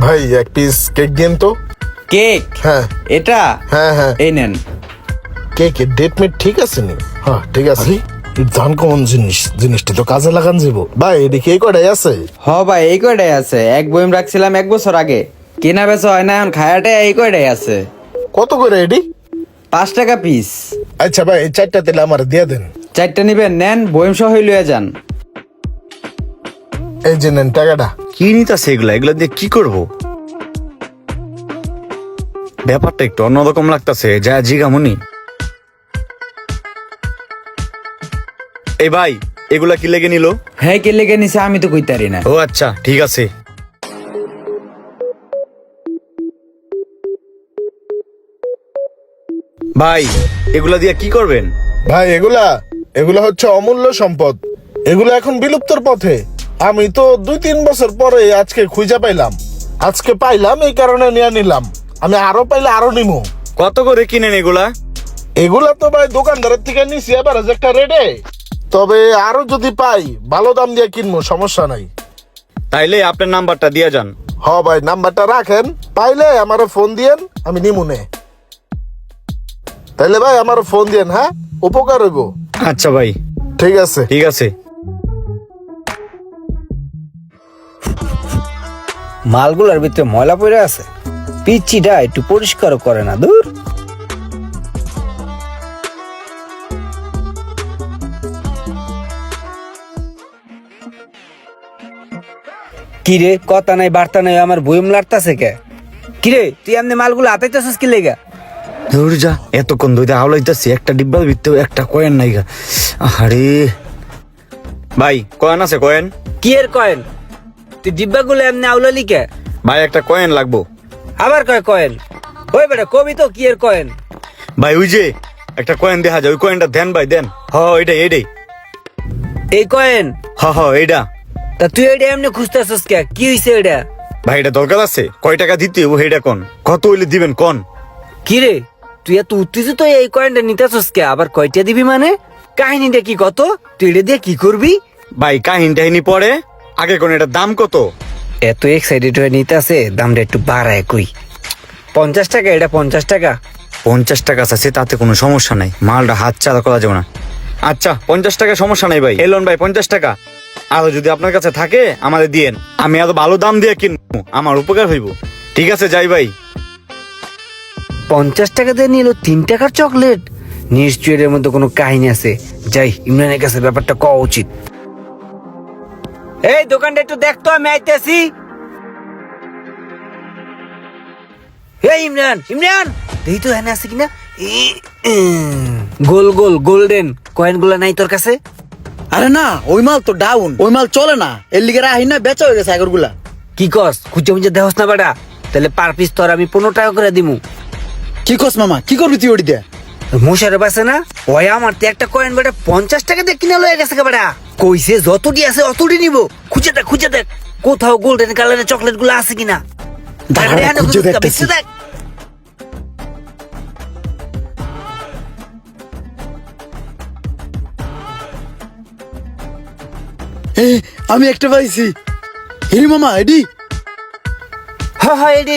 ভাই এক piece cake দিন তো। কেক? হ্যাঁ এটা? হ্যাঁ হ্যাঁ এই নেন। কেকের ডেট মেট ঠিক আছে নি? হ্যাঁ ঠিক আছে। ধান কমন জিনিসটা তো কাজে লাগান যাব ভাই। এদিকে এই কটাই আছে? হ ভাই এই কয়টাই আছে, এক বইম রাখছিলাম 1 বছর আগে, কেনা বেচা হয় না, এখন খায়াটা এই কয়টাই আছে। কত করে এডি? 5 টাকা পিস। আচ্ছা ভাই এই চারটা তেলে আমার দিয়ে দেন। 4টা নিবেন? নেন, বইম সহ লইয়া যান। এই যে নেন টাকাটা। কি নিতাছে এগুলা? এগুলা দিয়ে কি করব? ব্যাপারটা একটু অন্যরকম লাগতাছে, যা জিগামুনি। এই ভাই, এগুলা কি লেগে নিল? হ্যাঁ, কে লেগে নিছে আমি তো কইতারি না। ও আচ্ছা ঠিক আছে। ভাই এগুলা দিয়ে কি করবেন? ভাই এগুলা এগুলা হচ্ছে অমূল্য সম্পদ। এগুলো এখন বিলুপ্তর পথে। আমি তো 2-3 বছর পরে আজকে খুঁজে পাইলাম। আজকে পাইলাম এই কারণে নিয়ে নিলাম। আমি আরো পাইলে আরো নিমু। কত করে কিনেন এগুলা? এগুলা তো ভাই দোকানদারের থেকে নিছি এবার একটা রেটে। তবে আরো যদি পাই ভালো দাম দিয়ে কিনবো, সমস্যা নাই। তাইলে আপনার নাম্বারটা দিয়ে যান। হ ভাই নাম্বারটা রাখেন, পাইলে আমারে ফোন দিয়েন, আমি নিমুনে। তাইলে ভাই আমার ফোন দিয়েন, হ্যাঁ উপকার হইব। আচ্ছা ভাই ঠিক আছে। ঠিক আছে। মালগুলার ভিতরে ময়লা পড়ে আছে, পিচ্চিটা একটু পরিষ্কারও করে না। দূর, কিরে কথা নাই বার্তা নাই, আমার বইম লাড়তাছে কে? কিরে তুই এমনি মালগুলো হাতাইতেছিস কি লেগা? দূর যা, এতক্ষণ ধরে হাওলাইতেছি, একটা ডিব্বার ভিতরে একটা কয়েন নাই গা। আরে ভাই কয়েন আছে? কয়েন? কি এর কয়েন? তুই ডিব্বাগুলো এমনি আউলালি কে? ভাই একটা কয়েন লাগবো। আবার কয় কয়েন? ওই বেটা কবি তো, কি এর কয়েন? ভাই ওই যে একটা কয়েন দেখা যায়, ওই কয়েনটা দেন ভাই, দেন। হ এইটাই এইটাই। এই কয়েন? হ এইটা। তা তুই এটা এমনি খুঁজতেছিস কে? কি হইছে এটা? ভাই এটা দরকার আছে, কয় টাকা দিতে ও এইটা কোন, কত হইলে দিবেন কোন? কিরে তুই এত উত্তেজিত এই কয়েনটা নিতেছিস কে? আবার কয়টা দিবি মানে? কাহিনীটা কি কত? তুই এটা দিয়ে কি করবি? ভাই কাহিনী টাহিনী পরে, আগে কোন এটার দাম কত? এত এক্সাইটেড হয়ে নিতেছে, দামটা একটু বাড়ায় কই। 50 টাকা এটা, 50 টাকা। 50 টাকা আছে, তাতে কোনো সমস্যা নাই, মালটা হাত চালা করা যাবে না। আচ্ছা 50 টাকা সমস্যা নাই ভাই, এলন ভাই 50 টাকা। আরো যদি আপনার কাছে থাকে আমাদের দিয়েন, আমি এত ভালো দাম দিয়ে কিনবো, আমার উপকার হইব। ঠিক আছে যাই ভাই। 50 টাকা দিয়ে নিল 3 টাকার চকলেট। নিশ্চয়ই এর মধ্যে কোনো কাহিনী আছে। যাই ইমরানের কাছে ব্যাপারটা কওয়া উচিত। এই দোকানটা একটু দেখতো, আমি আইতেছি। এই ইমরান, ইমরান দেখি তো এখানে আছে কিনা। গোল গোল গোল্ডেন কয়েন গুলা নাই তোর কাছে? আরে না, ওই মাল তো ডাউন, ওই মাল চলে না, এর লিগে রাহি না, বেচা হয়ে গেছে আগরগুলা। কি কস? খুঁজে মুজে দেহস না বেটা? তাহলে পার পিস তোর আমি 15 টাকা করে দিমু। কি কস মামা, কি করবি তুই ওটি দিয়ে? মশারে বাসে না ওই আমার তো একটা কয়েন বেটা 50 টাকা দিয়ে কিনা লয়ে গেছে বেটা। কইছে যতটি আছে অতটি নিব। খুঁজে দেখ কোথাও গোল্ডেন কালারের চকলেট গুলো আছে কিনা। দাঁড়া, দেখ, খুঁজে দেখ, দেখতেছি। দেখ। আমি একটা পাইছি। হিরি মামা এডি। হ্যাঁ এডি।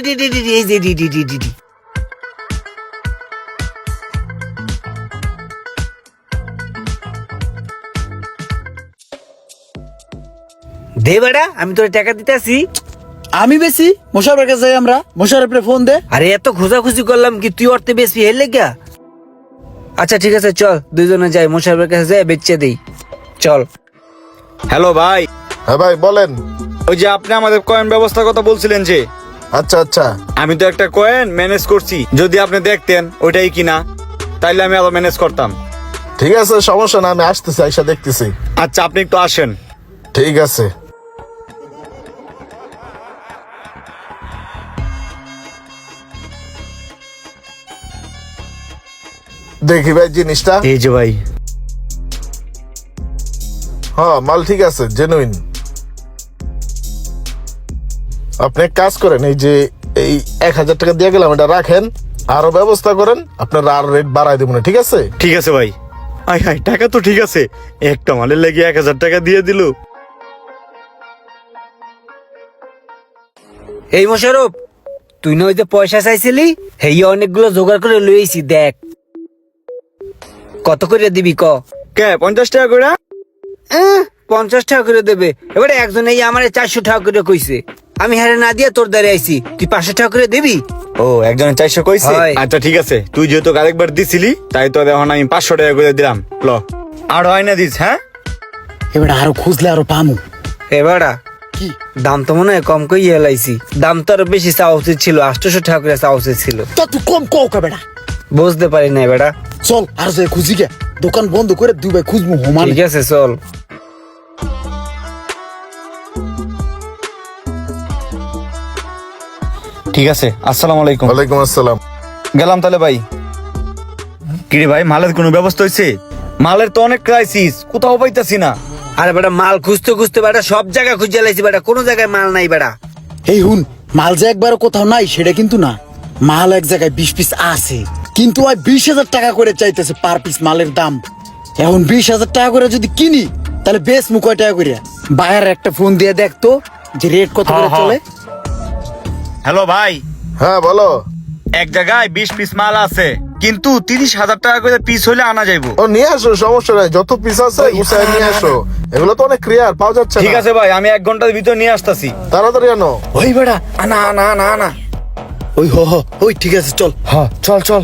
দে বেটা, আমি তোর টাকা দিতেছি। আমি বেশি মোশারফের কাছে যাই, আমরা মোশারফের ফোন দে। আরে এত খোঁজাখুঁজি করলাম কি তুই অর্থে বেশি হের লেগা? আচ্ছা ঠিক আছে চল দুইজনে যাই, মোশারফের কাছে যাই বেচে দেই। চল। হ্যালো ভাই, হ্যাঁ ভাই বলেন। ওই যে আপনি আমাদের কয়েন ব্যবস্থার কথা বলছিলেন যে, আচ্ছা আচ্ছা আমি তো একটা কয়েন ম্যানেজ করছি, যদি আপনি দেখতেন ওইটাই কিনা, তাইলে আমি আরো ম্যানেজ করতাম। ঠিক আছে, সমস্যা না, আমি আসতেছি, আইসা দেখতেছি। আচ্ছা আপনি একটু আসেন। ঠিক আছে। দেখি ভাই জিনিসটা। এই যে ভাই। হ্যাঁ মাল ঠিক আছে, জেনুইন। আপনি এক কাজ করেন, এই যে এই 1000 টাকা দিয়ে গেলাম, এটা রাখেন, আরো ব্যবস্থা করেন, আপনারা আর রেট বাড়াই দেবো না, ঠিক আছে? ঠিক আছে ভাই। আই হাই, টাকা তো ঠিক আছে, একটা মালের লেগে 1000 টাকা দিয়ে দিল। এই মোশারফ, তুই না ওই যে পয়সা চাইছিলি, হেই অনেকগুলো জোগাড় করে লইছি, দেখ কত করে দিবি ক। কে 50 টাকা করে? 50 টাকা করে দেবে। এবারে একজন এই আমার 400 টাকা করে কইছে, আমি হারে না দিয়ে তোর দ্বারে আইছি, তুই 500 টাকা করে দিবি। ও একজনে 400 কইছে? হয়। আচ্ছা ঠিক আছে, তুই যেহেতু আরেকবার দিছিলি তাই তো এখন আমি 500 টাকা করে দিলাম। ল আর হয় না দিস, হ্যাঁ? এবার আরো খুঁজলে আরো পামু। এবারা কি দাম তো মনে হয় কম কই এলাইছি, দাম তো আরো বেশি চাওয়া উচিত ছিল, 800 টাকা করে চাওয়া উচিত ছিল। তা তুই কম কও কা বেটা। বুঝতে পারি না বেটা। চল আর যে খুঁজি গে, দোকান বন্ধ করে দুই ভাই খুঁজবো হোমান। ঠিক আছে চল। ঠিক আছে, আসসালামু আলাইকুম। ওয়ালাইকুম আসসালাম। গেলাম তাহলে ভাই। কিরে ভাই, মালের কোনো ব্যবস্থা হয়েছে? মালের তো অনেক ক্রাইসিস, কোথাও পাইতাছি না। আরে বেটা মাল খুঁজতে খুঁজতে বেটা সব জায়গায় খুঁজে লাইছি বেটা, কোনো জায়গায় মাল নাই বেটা। এই হুন, মাল যে একবারও কোথাও নাই সেটা কিন্তু না, মাল এক জায়গায় 20 পিস আছে, কিন্তু ওই 20,000 টাকা করে চাইতেছে পার পিস মালের দাম। এখন 20,000 টাকা করে যদি কিনি তাহলে বেশ মু কয় টাকা করে। বাইরে একটা ফোন দিয়ে দেখতো যে রেট কত করে চলে। হ্যালো ভাই, হ্যাঁ বলো। এক জায়গায় 20 পিস মাল আছে, কিন্তু 30,000 টাকা করে পিস হইলে আনা যাইবো। ও নিয়ে আসো, সমস্যা নাই, যত পিস আছে গুছায় নিয়ে আসো। এগুলো তো অনেক ক্লিয়ার, পাওয়া যাচ্ছে ঠিক না। আছে ভাই, আমি 1 ঘন্টার ভিতর নিয়ে আসতাছি। তাড়াতাড়ি আনো। ওই বেড়া, আনা আনা আনা আনা। ওই ওই ঠিক আছে চল। হ্যাঁ চল চল।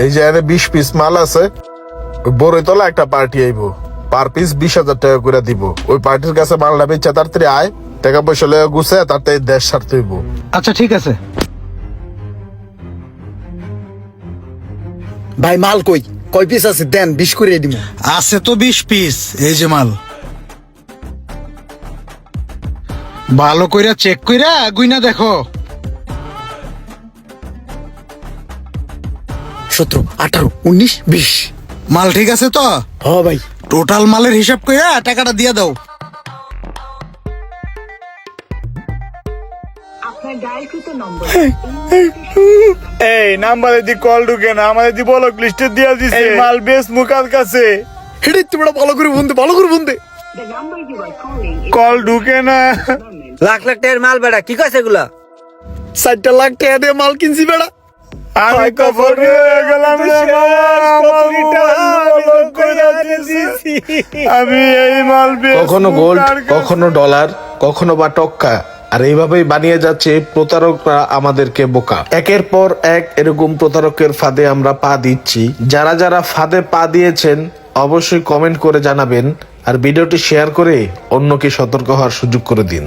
এই যে এনে 20 পিস মাল আছে, ওই বড়ইতলা একটা পার্টি আইব, পার পিস 20,000 টাকা করে দিব। ওই পার্টির কাছে মালটা বেচা তাড়াতাড়ি আয়, টাকা পয়সা লয়ে গুছে তাড়াতাড়ি দেশ ছাড়তে হইব। আচ্ছা ঠিক আছে ভাই। মাল কই, কয় পিস আছে দেন, 20 করে দিব। আছে তো 20 পিস, এই যে মাল। ভালো কইরা চেক কইরা গুইনা দেখো। 17, 18, 19, 20। মাল ঠিক আছে তো? হ ভাই। টোটাল মালের হিসাব কইরা টাকাটা দিয়ে দাও। আপনার ডায়ালকৃত নম্বর এই নাম্বারে দি কল ঢুকে না, আমাদের দি ব্লক লিস্টে দিয়া দিছে। এই মাল বেশ মুকার কাছে, হেডে তোমরা ভালো করে বন্ধে, ভালো করে বন্ধে। the number you are calling is call ঢুকে না। লাখ লাখ টাকার মাল বেটা, কি কইছে এগুলা? 60 লাখ টাকা দিয়ে মাল কিনছি বেড়া। আমি কবর হয়ে গেলাম রে বাবা, ব্লক কইরা দিছি। আমি এই মাল বেশ কখনো গোল্ড, কখনো ডলার, কখনো বা টক্কা, আর এইভাবেই বানিয়ে যাচ্ছে প্রতারকরা আমাদেরকে বোকা। একের পর এক এরকম প্রতারকের ফাঁদে আমরা পা দিচ্ছি। যারা যারা ফাঁদে পা দিয়েছেন অবশ্যই কমেন্ট করে জানাবেন, আর ভিডিওটি শেয়ার করে অন্যকে সতর্ক হওয়ার সুযোগ করে দিন।